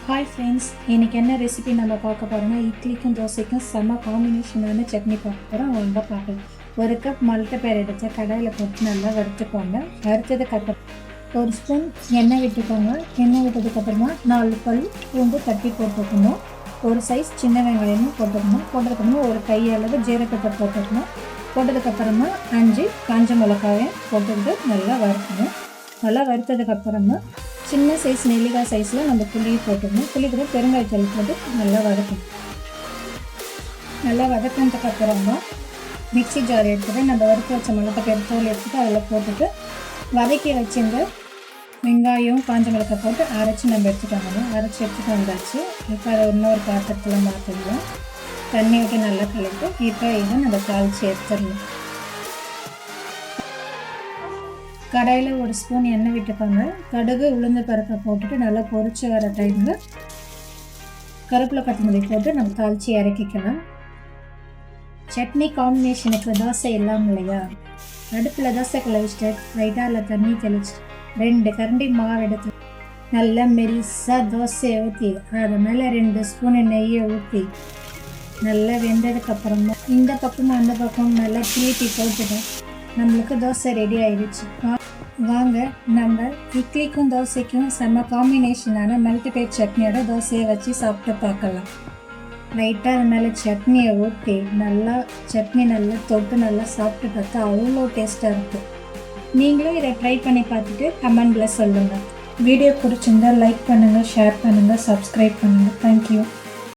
Hi friends, இன்றைக்கி என்ன recipe நம்ம பார்க்க போகிறோம்னா இட்லிக்கும் தோசைக்கும் செம்ம காம்பினேஷனான சட்னி பார்க்க போகிறோம். ஒழுங்காக பார்க்கலாம். ஒரு கப் மல்லிப்பயிறு எடுத்து கடாயில் போட்டு நல்லா வறுத்துக்கோங்க. வறுத்ததுக்கப்புறம் ஒரு ஸ்பூன் எண்ணெய் விட்டுக்கோங்க. எண்ணெய் விட்டதுக்கப்புறமா 4 பல் பூண்டு தட்டி போட்டுக்கணும். ஒரு சைஸ் சின்ன வெங்காயமும் போட்டுக்கணும். போட்டதுக்கப்புறமா ஒரு கையளவு ஜீரகத்தை போட்டுக்கணும். போட்டதுக்கப்புறமா 5 காஞ்ச மிளகாயும் போட்டுக்கிட்டு நல்லா வறுக்கணும். நல்லா வறுத்ததுக்கப்புறமா சின்ன சைஸ் நெல்லிக்காய் சைஸில் நம்ம புளி போட்டுக்கணும். புளி கூட பெருங்காயத்தூள் போட்டு நல்லா வதக்கணும். நல்லா வதக்கினதுக்கப்புறமா மிக்ஸி ஜார் எடுத்துகிட்டு நம்ம வறுத்து வச்ச மிளகாய் தோல் எடுத்துகிட்டு அதில் போட்டுட்டு வதக்கி வச்சுருந்த வெங்காயம் காஞ்ச மிளகாய் போட்டு அரைச்சி நம்ம எடுத்துகிட்டு அரைச்சி எடுத்துகிட்டு வந்தாச்சு. இப்போ அதை இன்னொரு பாத்திரத்தில் மாற்றிடலாம். தண்ணி விட்டு நல்லா கலந்து இப்போ இதை நம்ம தாளித்து எடுத்துடலாம். கடாயில் ஒரு ஸ்பூன் எண்ணெய் விட்டுக்கோங்க. கடுகு உளுந்து பருப்பை போட்டுட்டு நல்லா பொரிச்சு வர டைமில் கருவேப்பிலை கொத்தமல்லி போட்டு நம்ம தாளித்து இறக்கிக்கலாம். சட்னி காம்பினேஷனுக்கு தோசை இல்லாமல் இல்லையா, அடுப்பில் தோசை வச்சுட்டு லைட்டாக அதில் தண்ணி தெளிச்சு 2 கரண்டி மாவு எடுத்து நல்லா மெலிசாக தோசையை ஊற்றி அது மேலே 2 ஸ்பூனு நெய்யை ஊற்றி நல்லா வெந்ததுக்கப்புறமா இந்த பக்கமும் அந்த பக்கமும் நல்லா திருப்பி போட்டுட்டு நம்மளுக்கு தோசை ரெடி ஆயிடுச்சு. வாங்க நம்ம இட்லிக்கும் தோசைக்கும் செம்ம காம்பினேஷனான மல்டிபேட் சட்னியோட தோசையை வச்சு சாப்பிட்டு பார்க்கலாம். லைட்டாக அது மேலே சட்னியை ஊற்றி நல்லா சட்னி நல்லா தொட்டு நல்லா சாப்பிட்டு பார்த்தா அவ்வளோ டேஸ்ட்டாக இருக்குது. நீங்களும் இதை ட்ரை பண்ணி பார்த்துட்டு கமெண்டில் சொல்லுங்கள். வீடியோ பிடிச்சிருந்தால் லைக் பண்ணுங்கள், ஷேர் பண்ணுங்கள், சப்ஸ்கிரைப் பண்ணுங்கள். தேங்க்யூ.